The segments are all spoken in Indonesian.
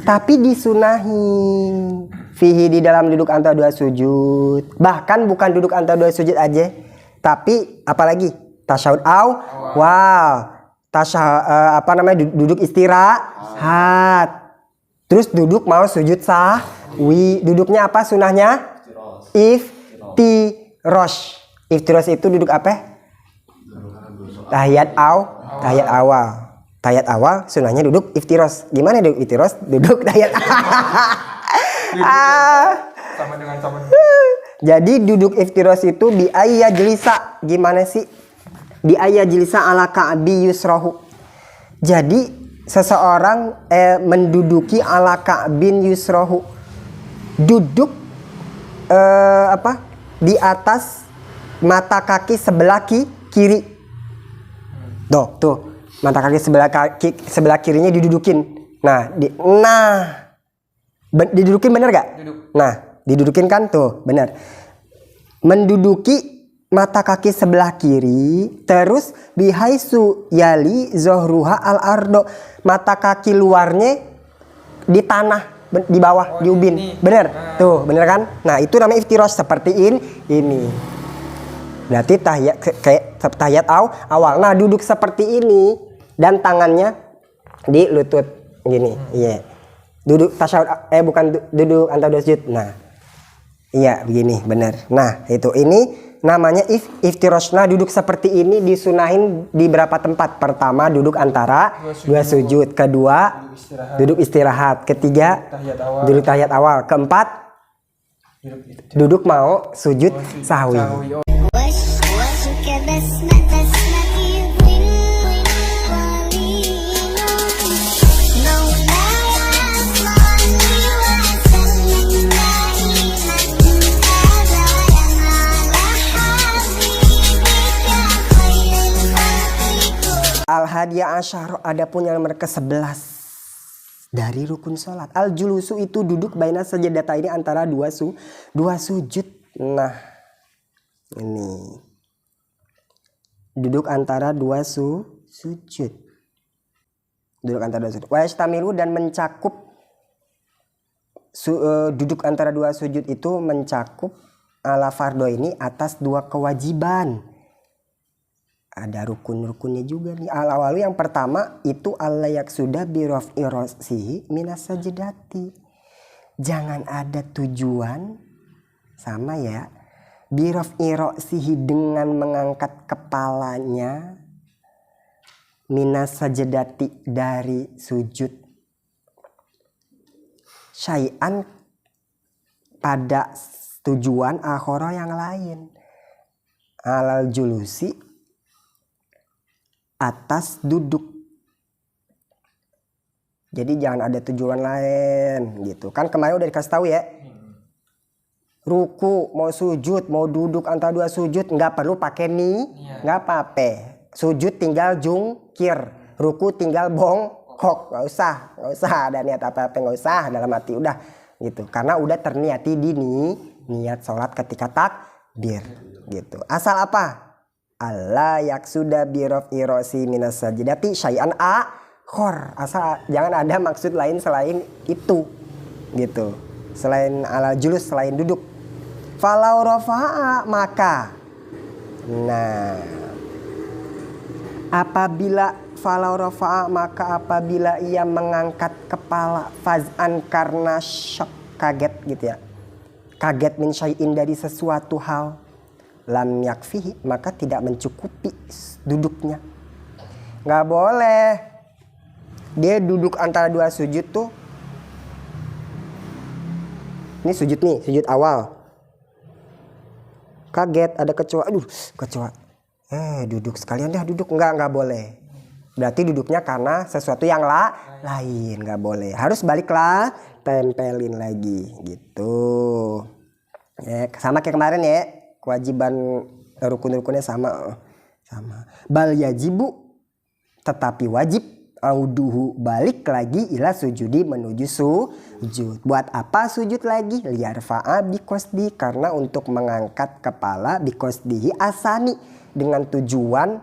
Tapi disunahi fihi di dalam duduk antara dua sujud. Bahkan bukan duduk antara dua sujud aja, tapi apalagi tasyahud duduk istirahat. Terus duduk mau sujud sahwi. Duduknya apa sunahnya? Iftirosh. Iftirosh itu duduk apa? Tahiyat awal. Tahiyat awal sunahnya duduk iftirosh. Gimana duduk iftirosh? Duduk tahiyat. Sama dengan. Jadi duduk iftirosh itu bi ayya jelisa. Gimana sih? Bi ayya jelisa ala ka'bi yusrahu. Jadi seseorang menduduki ala ka'bin yusrahu. Duduk di atas mata kaki sebelah kiri. Tuh. Mata kaki sebelah kirinya didudukin. Didudukin bener gak? Duduk. Nah, didudukin kan tuh, bener. Menduduki mata kaki sebelah kiri, terus bihaisu yali zohruha al ardo. Mata kaki luarnya di tanah, di bawah, di ubin. Ini. Bener? Tuh, bener kan? Nah, itu namanya iftirosh seperti ini. Berarti tahiyat awal. Nah, duduk seperti ini dan tangannya di lutut gini. Iya. Duduk tasyahud bukan duduk antara dua sujud. Nah. Iya, begini, benar. Nah, ini namanya iftirosh. Nah, duduk seperti ini disunahin di berapa tempat? Pertama, duduk antara dua sujud. Kedua, duduk istirahat. Ketiga, duduk tahiyat awal. Keempat, duduk mau sujud sahwi. Al-hadiyah asyar, adapun yang nomor ke-11 dari rukun sholat. Al-julusu itu duduk baina sajadah ini antara dua sujud. Nah, ini duduk antara dua sujud. Duduk antara dua sujud. Wa yastamilu dan mencakup duduk antara dua sujud itu mencakup ala fardo ini atas dua kewajiban. Ada rukun-rukunnya juga nih. Al-awalu yang pertama itu al-layak sudah biraf'i ra'sihi minas sajdati. Jangan ada tujuan sama ya. Biraf'i ra'sihi dengan mengangkat kepalanya minas sajdati dari sujud. Syai'an pada tujuan akhara yang lain. Alal julusi atas duduk. Jadi jangan ada tujuan lain gitu. Kan kemarin udah dikasih tahu ya. Ruku, mau sujud, mau duduk antara dua sujud nggak perlu pakai nggak apa-apa. Sujud tinggal jungkir, ruku tinggal bongkok, nggak usah ada niat apa-apa, nggak usah dalam hati udah gitu. Karena udah terniati di niat sholat ketika takbir gitu. Asal apa? Allah yaksuda biraf'i ra'si minas sajdati syai'an akhar. Asal jangan ada maksud lain selain itu gitu. Selain ala julus, selain duduk. Falau rafa'a maka. Nah, apabila ia mengangkat kepala faz'an karena syok, kaget gitu ya. Kaget min syai'in dari sesuatu hal. Lam yakfihi, maka tidak mencukupi duduknya. Nggak boleh dia duduk antara dua sujud tuh. Ini sujud awal. Kaget ada kecoa, kecoa. Duduk sekalian dah duduk, nggak boleh. Berarti duduknya karena sesuatu yang lain, nggak boleh. Harus baliklah, tempelin lagi gitu. Sama kayak kemarin ya. Kewajiban rukun-rukunnya sama. Bal yajibu, tetapi wajib auduhu, balik lagi ila sujudi, menuju sujud. Buat apa sujud lagi? Liyarfa'a biqasdi, karena untuk mengangkat kepala biqasdihi asani, dengan tujuan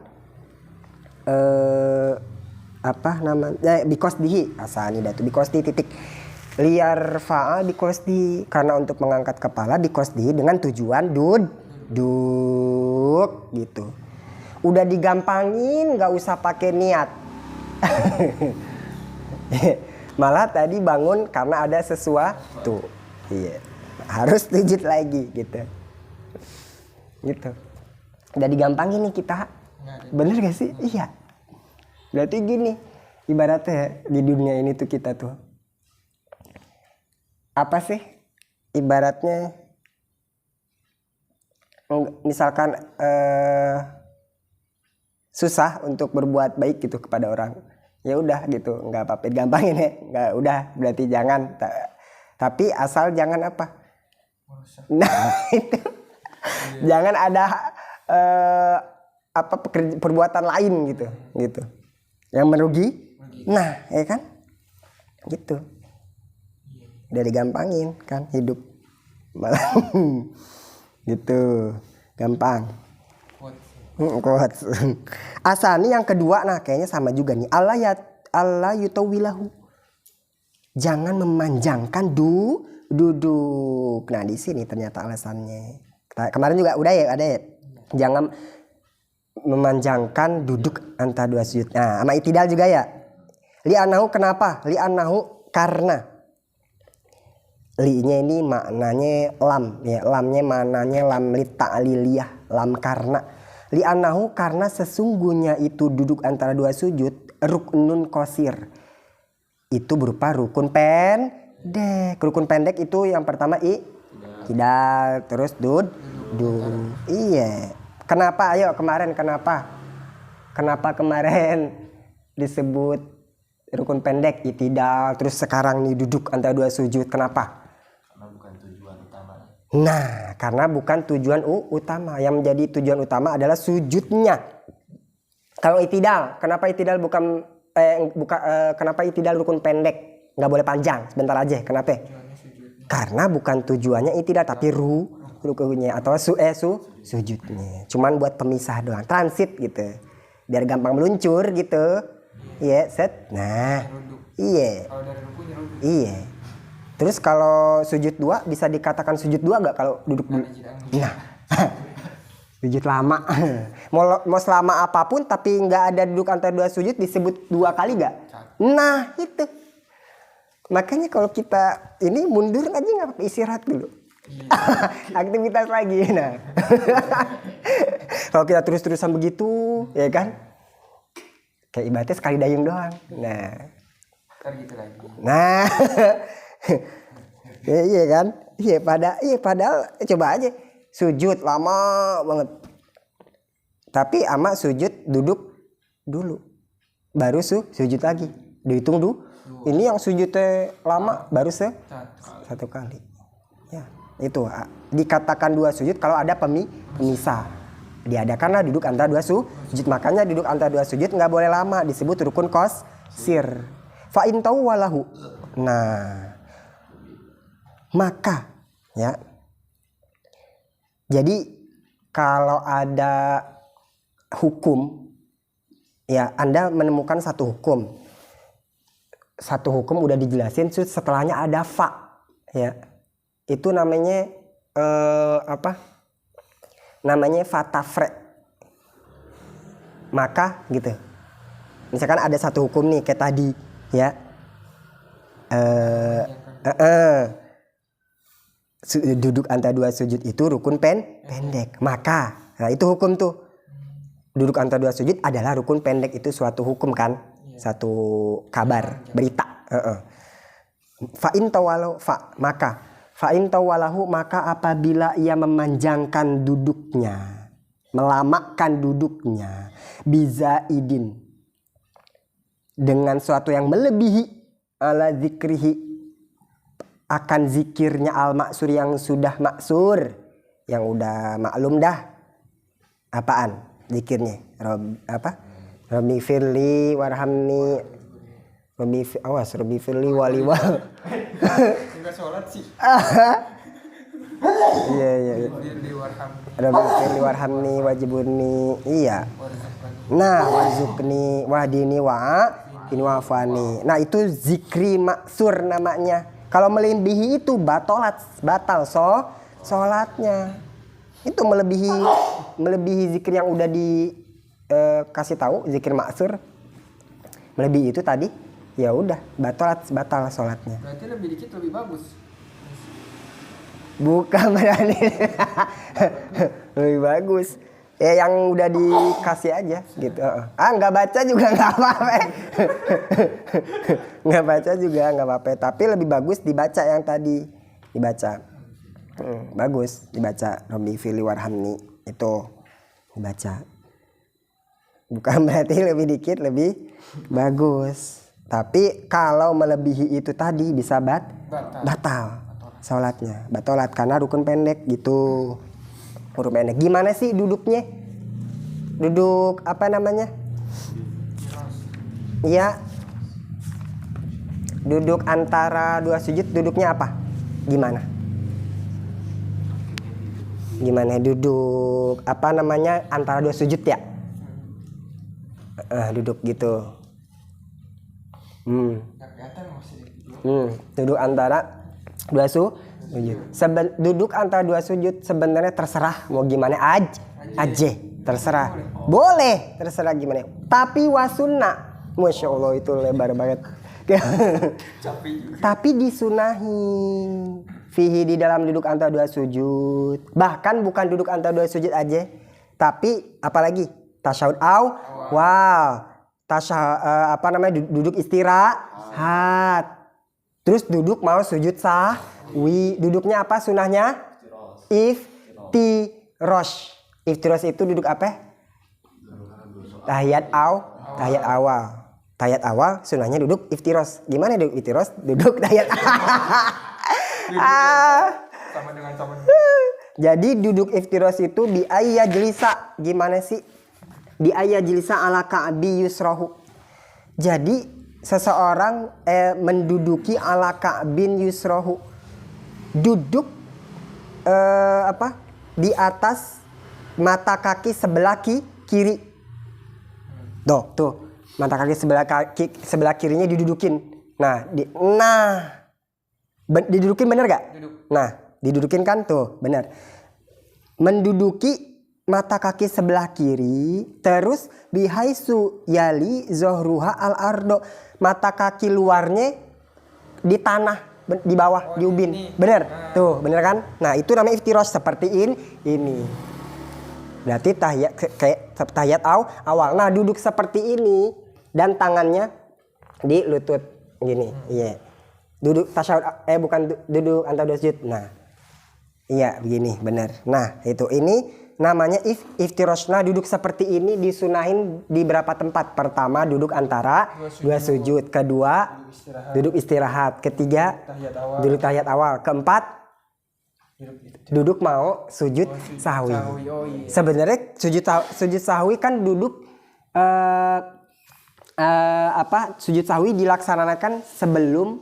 apa namanya bikosdihi asani datu bikosdi titik liar fa'a bikosdi karena untuk mengangkat kepala bikosdi dengan tujuan duduk gitu. Udah digampangin nggak usah pakai niat. Malah tadi bangun karena ada sesuatu. Iya. Harus sujud lagi gitu. Gitu. Udah digampangin nih kita. Bener gak sih? Iya. Berarti gini, ibaratnya di dunia ini tuh kita tuh apa sih? Ibaratnya misalkan susah untuk berbuat baik gitu kepada orang. Ya udah gitu, nggak apa-apa, gampangin ya. Nggak udah, berarti jangan. Tapi asal jangan apa? Nah, itu. Jangan ada apa perbuatan lain gitu. Yang merugi. Nah, ya kan? Gitu. Udah digampangin kan hidup. Malah gitu. Gampang. Kuat. Asani yang kedua, nah kayaknya sama juga nih. Allah yutawilahu. Jangan memanjangkan duduk. Nah di sini ternyata alasannya. Kemarin juga udah ya, ada ya. Jangan memanjangkan duduk antara dua sujud. Nah, sama itidal juga ya. Li'anahu kenapa? Li'anahu karena. Li-nya ini maknanya lam ya. Lamnya maknanya lam li ta'liliyah, lam karena. Li'anahu karena sesungguhnya itu duduk antara dua sujud ruknun qasir. Itu berupa rukun pendek. Rukun pendek itu yang pertama tidak, terus duduk. Iya. Kenapa? Ayo kemarin kenapa? Kenapa kemarin disebut rukun pendek itidal, terus sekarang nih duduk antara dua sujud? Kenapa? Karena bukan tujuan utama. Nah, karena bukan tujuan utama. Yang menjadi tujuan utama adalah sujudnya. Kalau itidal, kenapa itidal kenapa itidal rukun pendek? Nggak boleh panjang, sebentar aja. Kenapa? Karena bukan tujuannya itidal, tapi rukunnya atau sujudnya. Cuman buat pemisah doang, transit gitu. Biar gampang meluncur gitu. Iya, set. Nah, iya. Iya. Terus kalau sujud dua bisa dikatakan sujud dua gak kalau duduk dulu? Nah, sujud lama. Mau selama apapun tapi nggak ada duduk antara dua sujud disebut dua kali gak? Nah itu. Makanya kalau kita ini mundur aja nggak apa-apa, istirahat dulu. Aktivitas lagi. Nah, kalau kita terus-terusan begitu, ya kan? Kayak ibaratnya sekali dayung doang. Nah, Gitu lagi. Nah, iya kan? Padahal coba aja sujud lama banget. Tapi ama sujud duduk dulu. Baru sujud lagi. Dihitung dulu. Ini yang sujudnya lama baru satu kali. Ya, itu dikatakan dua sujud kalau ada pemisah. Diadakanlah duduk antara dua sujud. Makanya duduk antara dua sujud nggak boleh lama, disebut rukun qasir. Fa in tawwalahu. Nah, maka ya. Jadi kalau ada hukum ya, Anda menemukan satu hukum. Satu hukum udah dijelasin, setelahnya ada fa ya. Itu namanya apa? Namanya fatafre. Maka gitu. Misalkan ada satu hukum nih kayak tadi ya. Duduk antara dua sujud itu rukun pendek. Maka nah itu hukum tuh. Duduk antara dua sujud adalah rukun pendek, itu suatu hukum kan? Satu kabar, berita. Fa in tawalahu maka apabila ia memanjangkan duduknya, melamakan duduknya, bizaidin dengan suatu yang melebihi ala zikrihi akan zikirnya al maksur yang sudah maksur, yang udah maklum dah. Apaan zikirnya? Rabbi firli warhamni. Rabbi firli waliwal. Enggak sholat sih. Iya. Rabbi firli warhamni wajiburni. Iya. Nah, warzuqni wahdini wafani. Nah itu zikri maksur namanya. Kalau melebihi itu batal sholatnya. Itu melebihi zikir yang udah dikasih tahu, zikir maksur. Melebihi itu tadi, ya udah batal sholatnya. Berarti lebih dikit lebih bagus. Bukan berani. Lebih bagus. Ya yang udah dikasih aja gitu. Nggak baca juga nggak apa-apa. Nggak baca juga nggak apa-apa. Tapi lebih bagus dibaca yang tadi dibaca. Bagus dibaca. Rabbi fili warhamni itu dibaca. Bukan berarti lebih dikit lebih bagus. Tapi kalau melebihi itu tadi bisa batal sholatnya. Batolat karena rukun pendek gitu. Rukun pendek. Gimana sih duduknya? Duduk apa namanya? Iya. Duduk antara dua sujud duduknya apa? Gimana duduk apa namanya antara dua sujud ya? Duduk gitu. Duduk antara dua sujud. Duduk antara dua sujud sebenarnya terserah mau gimana aja terserah. Boleh terserah gimana. Tapi wasunna, masya Allah itu lebar banget. Tapi disunahi fihi di dalam duduk antara dua sujud. Bahkan bukan duduk antara dua sujud aja, tapi apalagi tasyahud apa namanya duduk istirahat. Terus duduk mau sujud sahwi. Duduknya apa sunahnya? Iftirosh. Iftirosh itu duduk apa? Tahiyat awal. Tahiyat awal sunahnya duduk iftirosh. Gimana duduk iftirosh? Duduk tahiyat Sama. Jadi duduk iftirosh itu di ayya jelisa. Gimana sih? Di ayya jelisa ala ka'bi yusrahu. Jadi seseorang menduduki ala ka'bin yusrahu. Duduk di atas mata kaki sebelah kiri. Tuh mata kaki sebelah kirinya didudukin. Didudukin bener gak? Nah didudukin kan tuh bener. Menduduki mata kaki sebelah kiri, terus bihaisu yali zohruha al ardo, mata kaki luarnya di tanah, di bawah, di ubin. Bener? Tuh, bener kan? Nah, itu namanya iftirosh seperti ini. Berarti tahiyat awal. Nah, duduk seperti ini dan tangannya di lutut gini. Iya. Duduk tasyahud duduk antara dua sujud. Nah. Iya, begini, bener. Nah, ini namanya iftirosh. Nah, duduk seperti ini disunahin di berapa tempat? Pertama, duduk antara dua sujud. Kedua, duduk istirahat. Ketiga, duduk tahiyat awal. Keempat, duduk mau sujud sahwi. Sebenarnya sujud sahwi kan duduk sujud sahwi dilaksanakan sebelum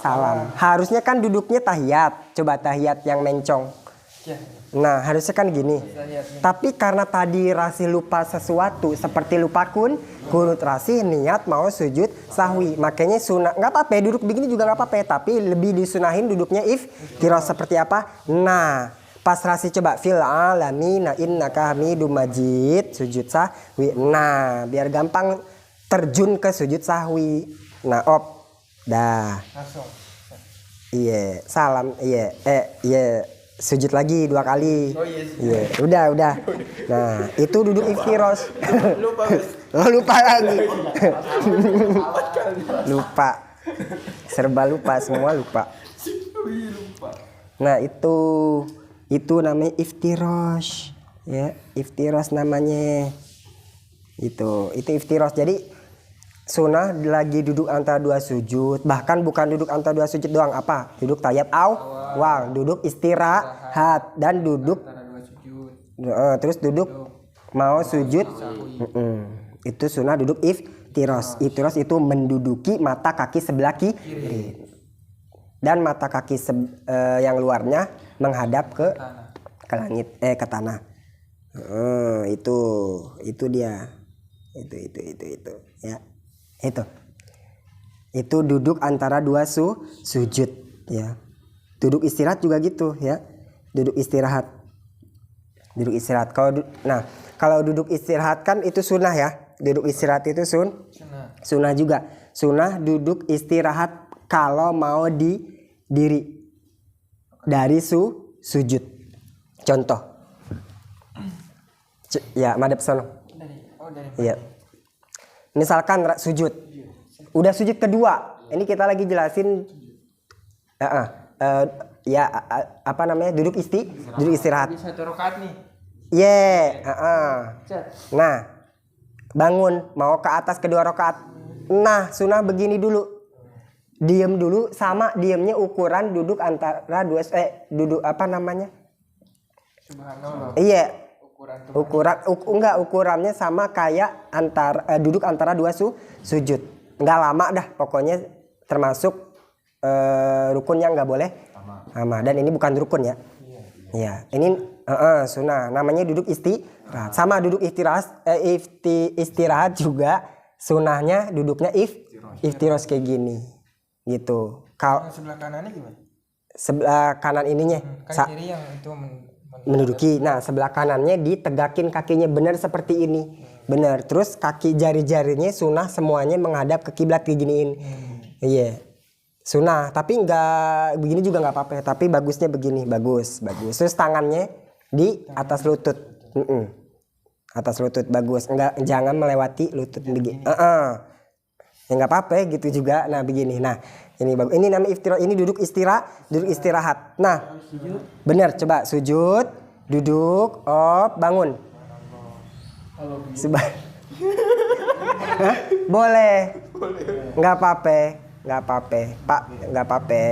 salam. Harusnya kan duduknya tahiyat. Coba tahiyat yang mencong. Nah harusnya kan gini. Tapi karena tadi Rasi lupa sesuatu seperti lupa kunut Rasi niat mau sujud sahwi. Makanya sunah nggak apa-apa duduk begini juga nggak apa-apa. Tapi lebih disunahin duduknya iftirosh seperti apa? Nah pas Rasi coba fil alamina innaka hamidum majid sujud sahwi. Nah biar gampang terjun ke sujud sahwi. Nah dah. Iya salam iya sujud lagi 2 kali. Iya, udah. Nah, itu duduk iftirosh. Lupa lagi. Lupa. Serba lupa, semua lupa. Nah, itu namanya iftirosh. Ya, iftirosh namanya. Itu iftirosh. Jadi sunnah lagi duduk antara dua sujud, bahkan bukan duduk antara dua sujud doang, apa? Duduk tahiyat awal, duduk istirahat dan duduk terus duduk mau sujud. Itu sunnah duduk iftirosh. Iftirosh itu menduduki mata kaki sebelah kiri dan mata kaki yang luarnya menghadap ke langit ke tanah. Itu dia. Itu ya. Itu duduk antara dua sujud ya. Duduk istirahat juga gitu ya. Duduk istirahat. Kalau duduk istirahat kan itu sunnah ya. Duduk istirahat itu sunnah juga. Sunnah duduk istirahat kalau mau diri dari sujud. Contoh. Ya, madep sono. Iya. Misalkan sujud. Udah sujud kedua. Ini kita lagi jelasin duduk istirahat. Satu rakaat nih. Nah, bangun mau ke atas kedua rakaat. Nah, sunnah begini dulu. Diem dulu, sama diemnya ukuran duduk antara dua Subhanallah. Iya. Ukurannya sama kayak duduk antara dua sujud. Nggak lama dah pokoknya, termasuk rukunnya nggak boleh lama. Dan ini bukan rukun ya. Iya. Ini sunnah. Namanya duduk istirahat. Sama duduk istirahat juga sunnahnya duduknya iftiros kayak gini. Gitu. Kalau sebelah kanannya gimana? Sebelah kanan ininya. Kiri yang itu menduduki. Nah, sebelah kanannya ditegakin kakinya benar seperti ini. Benar. Terus kaki jari-jarinya sunnah semuanya menghadap ke kiblat diginiin. Iya. Sunnah, tapi enggak begini juga enggak apa-apa, tapi bagusnya begini, bagus. Terus tangannya di atas lutut. Atas lutut bagus. Jangan melewati lutut begini. Ya enggak apa-apa gitu juga. Nah, begini. Nah, ini bagus. Ini namanya iftirah, ini duduk istirahat. Nah, benar, coba sujud, duduk, bangun. Boleh. Enggak apa-apa. Pak, enggak apa-apa.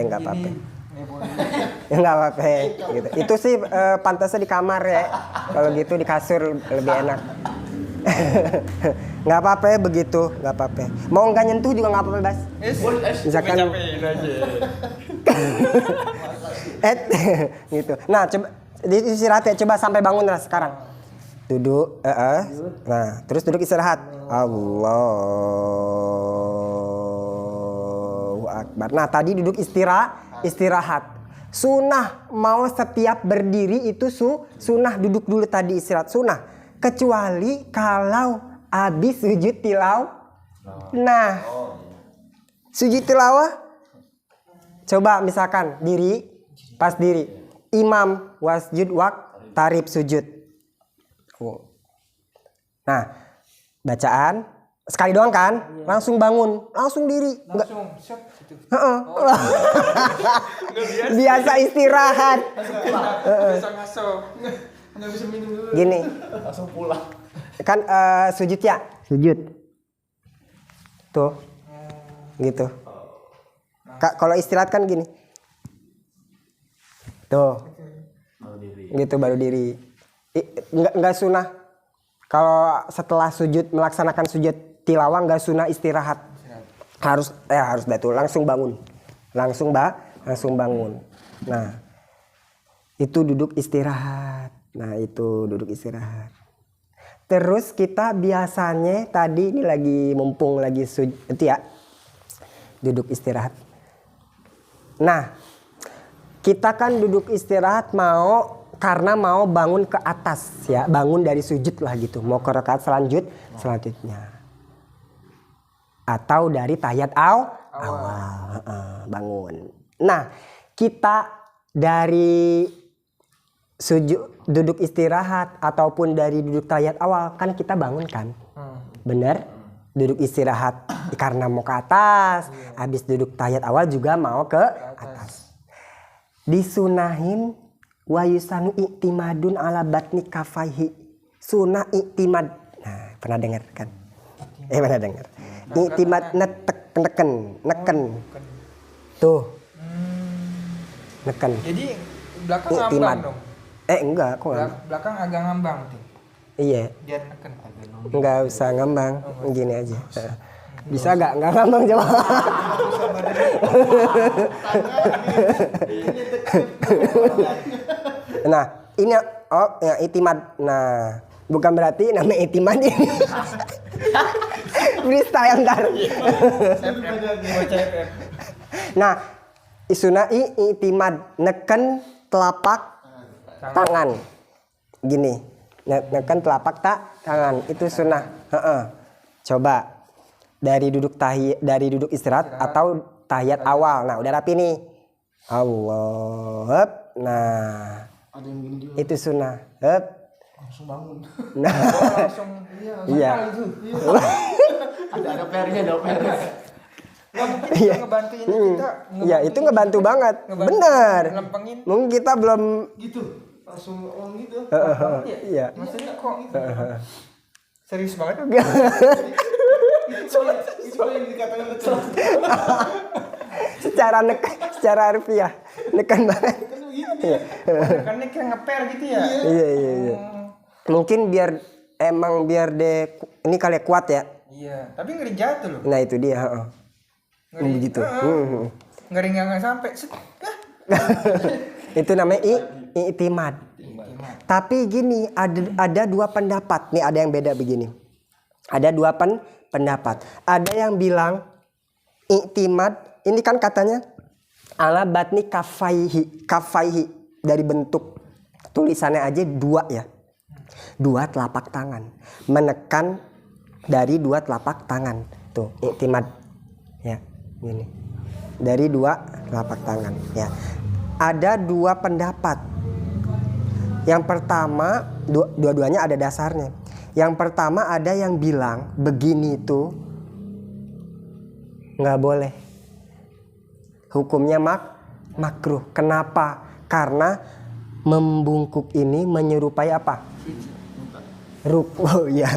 Enggak apa-apa gitu. Itu sih pantasnya di kamar ya. Kalau gitu di kasur lebih enak. Nggak apa-apa begitu, nggak apa-apa. Mau nggak nyentuh juga nggak apa-apa, Bas. Misalkan gitu. Nah, coba istirahat ya, coba sampai bangun lah sekarang. Duduk, nah, terus duduk istirahat. Allahu Akbar. Nah, tadi duduk istirahat. Sunnah mau setiap berdiri itu sunnah duduk dulu tadi istirahat sunnah. Kecuali kalau habis sujud tilawah. Nah, sujud tilawah. Coba misalkan pas diri. Imam wasjud tarib sujud. Nah, bacaan sekali doang kan? Langsung bangun, langsung diri. Langsung siap gitu. Biasa istirahat. Biasa masuk. Nggak bisa minum dulu. Gini. Langsung pulang. Kan sujud ya? Sujud. Tuh. Gitu. Kalau istirahat kan gini. Tuh. Gitu baru diri. Enggak sunnah. Kalau setelah sujud melaksanakan sujud tilawah enggak sunnah istirahat. Harus betul langsung bangun. Langsung bangun. Nah, itu duduk istirahat. Terus kita biasanya tadi ini lagi mumpung lagi sujud itu ya. Duduk istirahat. Nah, kita kan duduk istirahat karena mau bangun ke atas ya, bangun dari sujud lah gitu, mau ke rakaat selanjutnya. Atau dari tahiyat awal bangun. Nah, kita dari duduk istirahat ataupun dari duduk tahiyat awal kan kita bangun kan. Bener? Duduk istirahat karena mau ke atas, habis duduk tahiyat awal juga mau ke atas. Disunahin wa yusanu i'timadun ala batni kafaihi. Sunah i'timad. Nah, pernah dengar kan? Pernah dengar. I'timad neken. Tuh. Neken. Jadi belakang ngambang dong. Enggak, kok enggak. Belakang agak ngambang tuh. Iya. Dia neken agak nongol. Enggak usah ngambang, gini aja. Bisa enggak ngambang coba. Nah, ini ya itimad. Nah, bukan berarti namanya itimad ini. Freestyle ntar. Nah, sunah i'timad neken telapak tangan. Gini. Neken telapak tangan itu sunnah. Coba dari duduk istirahat atau tahiyat awal. Nah, udah rapi nih. Allah. Nah, Ada yang gini juga. itu sunnah. Langsung bangun. Nah, Langsung iya. Ada PR-nya, ada PR. Nggak mungkin itu ngebantuin kita. Iya, itu ngebantu banget. ngebantu, Bener. ngelempengin. Mungkin kita belum Gitu. Langsung gitu. iya. Maksudnya kok serius banget? Itu yang dikatakan betul. secara rupiah nekan banget. Kan begitu. Karena kayak ngeper gitu ya. Iya. Mungkin biar deh ini kali kuat ya. Iya, tapi ngeri jatuh loh. Nah, itu dia, Ngeri. begitu. Ngeri nggak sampai. Itu namanya i'timad. Tapi gini, ada dua pendapat. Nih ada yang beda begini. Ada dua pendapat. Ada yang bilang i'timad ini kan katanya ala batni kafaihi dari bentuk tulisannya aja dua ya. Dua telapak tangan. Menekan dari dua telapak tangan. Tuh, i'timad. Ya, gini. Dari dua telapak tangan, ya. Ada dua pendapat. Yang pertama, dua-duanya ada dasarnya. Yang pertama ada yang bilang begini tuh nggak boleh. Hukumnya makruh. Kenapa? Karena membungkuk ini menyerupai apa? Ruku, ya.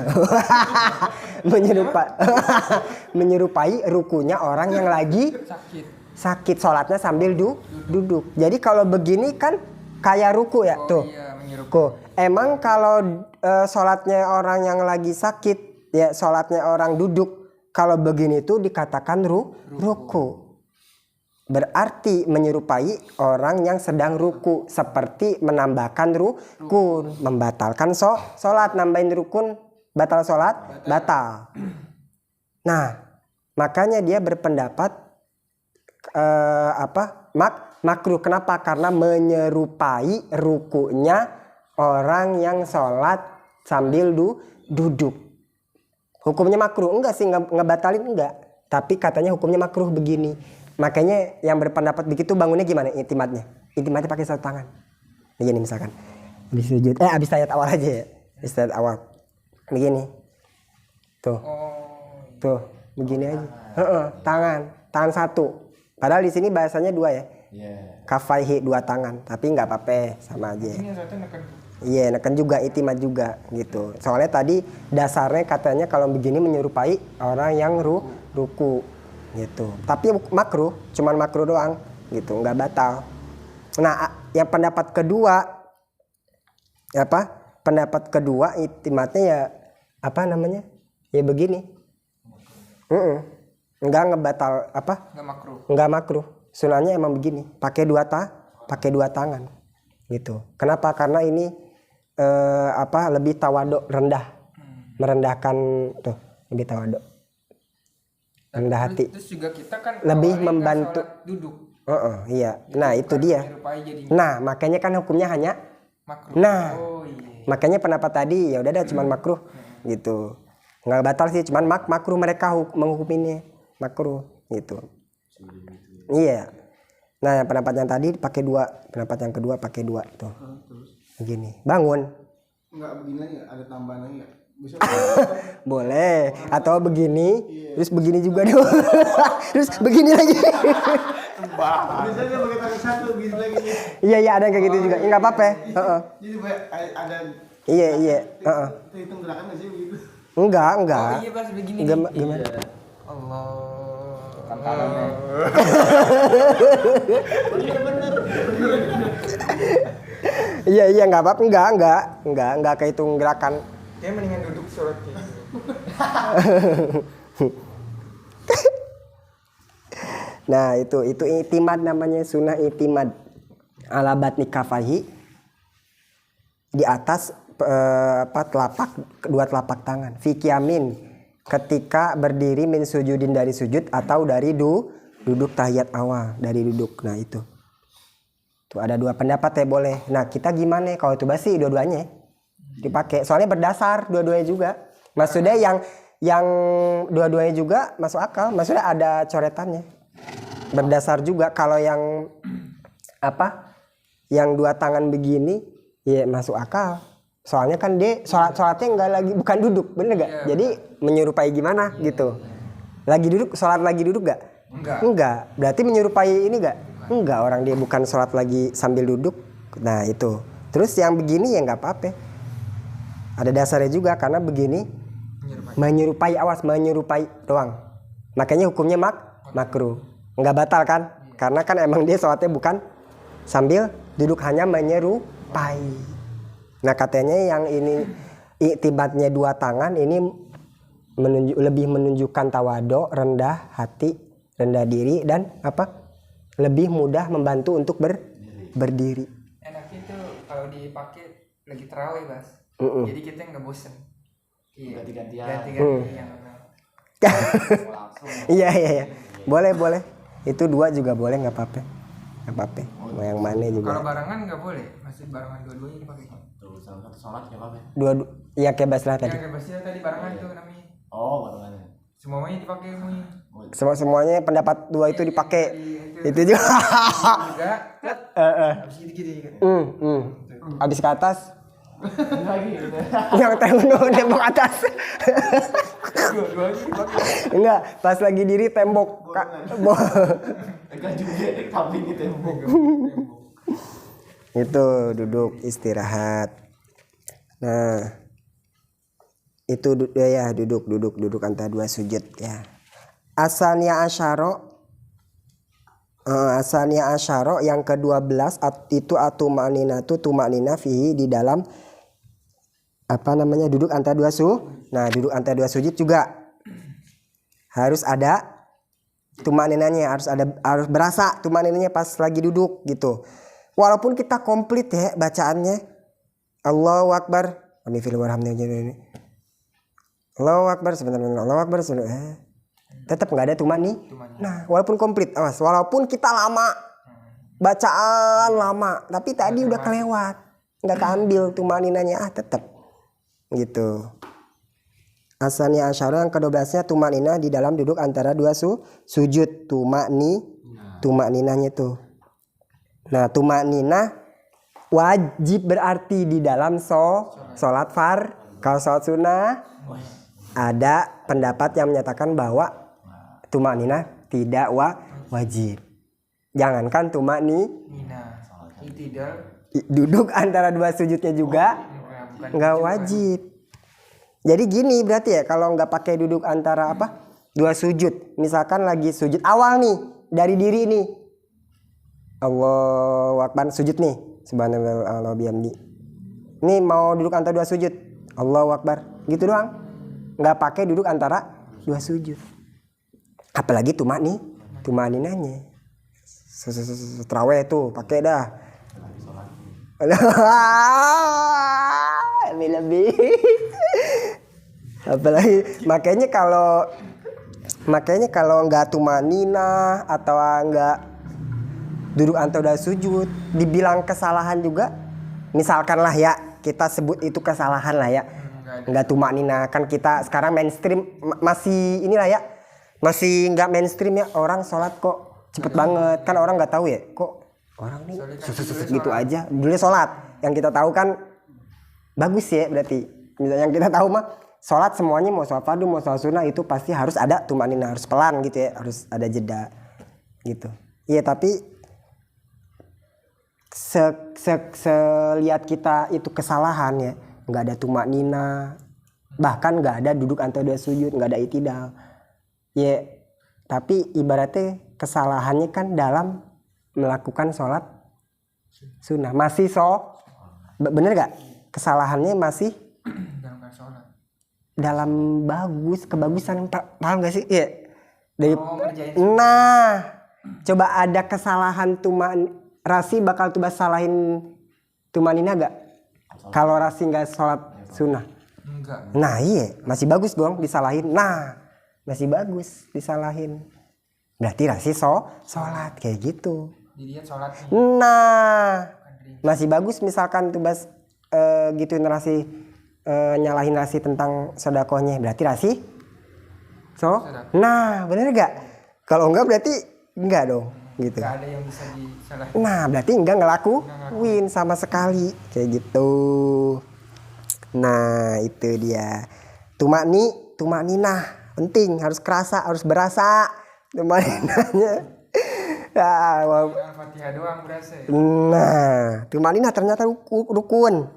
menyerupai rukunya orang yang lagi sakit. Sholatnya sambil duduk. Jadi kalau begini kan kayak ruku ya, tuh. Iya, Kok emang kalau sholatnya orang yang lagi sakit, ya sholatnya orang duduk, kalau begini tuh dikatakan ruku. Berarti menyerupai orang yang sedang ruku, seperti menambahkan rukun, membatalkan sholat, nambahin rukun, batal sholat, batal. Nah, makanya dia berpendapat makruh. Kenapa? Karena menyerupai rukunya orang yang sholat sambil duduk. Hukumnya makruh? Enggak sih, ngebatalin enggak. Tapi katanya hukumnya makruh begini. Makanya yang berpendapat begitu bangunnya gimana i'timadnya? I'timadnya pakai satu tangan. Begini misalkan. Habis sujud. Habis tahiyat awal aja ya. Habis tahiyat awal. Begini. Tuh. Tuh, begini aja. Tangan satu. Padahal di sini bahasanya dua ya. Kafaihi dua tangan, tapi nggak apa-apa, sama aja. Ini yang satu neken. Iya, neken juga, i'timad juga gitu. Soalnya tadi dasarnya katanya kalau begini menyerupai orang yang ruku gitu. Tapi makruh, cuman makruh doang gitu, nggak batal. Nah, yang pendapat kedua i'timadnya ya apa namanya? Ya begini. Nggak ngebatal apa? Nggak makruh. Sunahnya emang begini, pakai dua tangan gitu. Kenapa? Karena ini lebih tawaduk, rendah, merendahkan tuh, lebih tawaduk, rendah hati. Terus juga kita kan lebih awalnya membantu. sholat duduk. Iya. Nah itu dia. Nah makanya kan hukumnya hanya Makruh. Nah Iya. makanya pendapat tadi ya udah dah cuman makruh gitu. Nggak batal sih, cuman makruh mereka menghukuminya makruh gitu. Iya. Nah pendapat yang tadi pakai dua, pendapat yang kedua pakai dua tuh. Begini, bangun. Enggak begini lagi, ada tambahan lagi enggak? Bisa. Boleh. Atau begini, terus begini juga deh. Terus begini lagi. Biasanya pakai tangan satu begini lagi. Iya ada yang kayak gitu juga. Ya nggak apa-apa. Jadi ada Iya. hitung gerakan nggak sih begitu? Enggak. Oh iya pas begini. Gimana? Allah. Bener. Iya nggak apa-apa. Enggak kehitung gerakan. Kayak mendingan duduk sholat gitu. Nah itu i'timad namanya, sunnah i'timad ala batni kafahi, di atas kedua telapak tangan, fi qiyamin, ketika berdiri min sujudin dari sujud atau dari duduk tahiyat awal dari duduk. Nah itu. Tuh ada dua pendapat ya boleh. Nah kita gimana kalau itu basi dua-duanya dipakai. Soalnya berdasar dua-duanya juga. Maksudnya yang dua-duanya juga masuk akal. Maksudnya ada coretannya. Berdasar juga. Kalau yang apa? Yang dua tangan begini ya masuk akal. Soalnya kan dia sholatnya enggak lagi bukan duduk, bener gak? Iya, Jadi menyerupai gimana gitu. Lagi duduk, sholat lagi duduk gak? Enggak. Berarti menyerupai ini gak? Enggak, orang dia bukan sholat lagi sambil duduk. Nah itu. Terus yang begini ya nggak apa-apa. Ada dasarnya juga karena begini menyerupai, awas menyerupai doang. Makanya hukumnya makruh. Nggak batal kan? Karena kan emang dia sholatnya bukan sambil duduk, hanya menyerupai. Nah katanya yang ini iktibatnya dua tangan ini lebih menunjukkan tawadhu, rendah hati, rendah diri, dan apa? Lebih mudah membantu untuk berdiri. Enaknya itu kalau dipakai lagi terawih, Bas. Jadi kita nggak bosen. Iya. Ganti-gantian yang Iya. Boleh. Itu dua juga boleh, nggak apa-apa. Nggak apa-apa. Mau yang mana juga. Kalau barengan nggak boleh. Masih barengan dua-duanya dipakai. Tuh, salah satu sholat nggak apa-apa. Iya kayak baslah tadi. Yang bebasnya tadi barengan tuh namanya. Oh, barengan. Semuanya dipakai semuanya. Semuanya pendapat dua itu dipakai. Itu juga. Juga. Habis gitu. Habis ke atas. Lagi. Yang tembok atas. Dua-duanya dipakai. Enggak, pas lagi diri tembok. Enggak juga, tapi di tembok. Itu duduk istirahat. Nah, itu ya duduk antara dua sujud ya. Asania asyaro yang ke-12 itu atumaninatu tumanina fihi di dalam apa namanya duduk antara dua Nah, duduk antara dua sujud juga harus ada tumaninanya, harus berasa tumaninanya pas lagi duduk gitu. Walaupun kita komplit ya bacaannya. Allahu Akbar. Kami fil warhamnya ini. Allahu Akbar sebentar. Allahu Akbar sebentar. Tetap nggak ada tumani. Nah, walaupun komplit, awas. Walaupun kita lama, bacaan lama, tapi tadi udah kelewat, nggak keambil tumaninanya, tetap gitu. Asalnya asyara yang ke-12-nya tumanina di dalam duduk antara dua sujud tumaninanya tuh. Nah, tumanina wajib berarti di dalam sholat kalau sholat sunnah ada pendapat yang menyatakan bahwa tumanina tidak wajib. Jangankan Nina. Tidak. Duduk antara dua sujudnya juga nggak wajib. Jadi gini berarti ya kalau nggak pakai duduk antara apa dua sujud. Misalkan lagi sujud awal nih dari diri nih. Allahu Akbar sujud nih. Subhanallah bihamdi. Ini mau duduk antara dua sujud. Allahu Akbar. Gitu doang. Nggak pakai duduk antara dua sujud. Apalagi tumaninanya. Terawih tuh pakai dah. Lebih. Apalagi makanya kalau nggak tumanina atau nggak duduk antara sujud dibilang kesalahan juga, misalkan lah ya kita sebut itu kesalahan lah ya, nggak tumanina kan kita sekarang mainstream masih inilah ya, masih nggak mainstream ya, orang sholat kok cepet banget kan, orang nggak tahu ya kok orang nih gitu aja dulu sholat. Yang kita tahu kan bagus ya, berarti misalnya yang kita tahu mah sholat semuanya mau sholat fardu mau sholat sunnah itu pasti harus ada tumanina, harus pelan gitu ya, harus ada jeda gitu. Iya tapi selihat kita itu kesalahan ya, nggak ada tumanina, bahkan nggak ada duduk antara dua sujud, nggak ada itidal ya, tapi ibaratnya kesalahannya kan dalam melakukan sholat sunnah masih bener gak? Kesalahannya masih dalam kebagusan, paham gak sih? Iya. Nah, coba ada kesalahan Rasi bakal tuh salahin tumanina gak? Kalau Rasi nggak sholat sunnah, Enggak. Nah iya, masih bagus dong disalahin. Nah, masih bagus disalahin. Berarti Rasi sholat kayak gitu. Dilihat sholatnya. Nah, masih bagus misalkan tuh Bas gituin Rasi, nyalahin Rasi tentang sodakohnya. Berarti Rasi nah bener gak? Kalau enggak berarti enggak dong gitu. Enggak ada yang bisa disalahin. Nah berarti enggak ngelakuin sama sekali kayak gitu. Nah itu dia. Tumakninah penting, harus kerasa, harus berasa tumakninahnya. Ya, Al-Fatihah doang berasa ya. nah, tumakninah ternyata rukun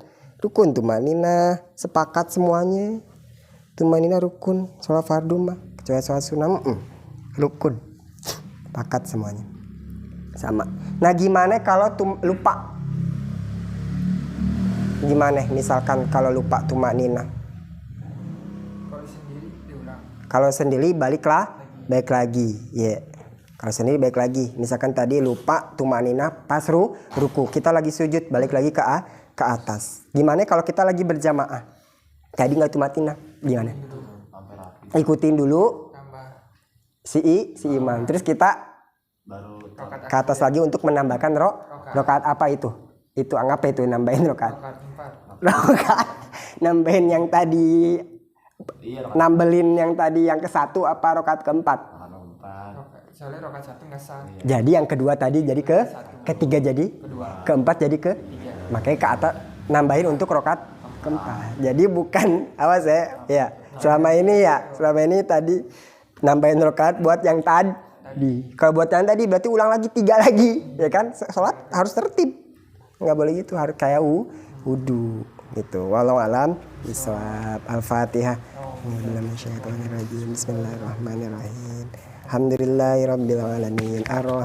tumakninah, sepakat semuanya. Tumakninah rukun, sholat fardu mah, kecuali sholat sunnah rukun, sepakat semuanya sama. Nah gimana kalau lupa? Gimana misalkan kalau lupa tumakninah? Kalau sendiri diulang. Kalau sendiri balik lagi, ya. Yeah. Kalau sendiri balik lagi. Misalkan tadi lupa tumakninah pas ruku, kita lagi sujud balik lagi ke atas. Gimana kalau kita lagi berjamaah? Tadi nggak tumakninah, gimana? Ikutin dulu Tambah si imam. Terus kita Baru ke atas lagi untuk menambahkan rokaat apa itu? Itu anggap itu nambahin rokaat. rokaat 4. Rokaat nambahin yang tadi, iya nambelin yang tadi yang ke-1 apa rokaat keempat? Soalnya rokaat 1 nggak sah. Jadi yang kedua tadi jadi ketiga jadi keempat jadi makanya ke atas nambahin untuk rokaat keempat. Jadi bukan awas ya. Selama ini tadi nambahin rokaat buat yang tadi. Kalau buat yang tadi berarti ulang lagi 3 lagi, ya kan? Sholat harus tertib. Nggak boleh gitu, harus kayak wudu gitu. Wallahu alam bishawab. Al-Fatihah. Bismillahirrahmanirrahim. Alhamdulillahirabbil alamin.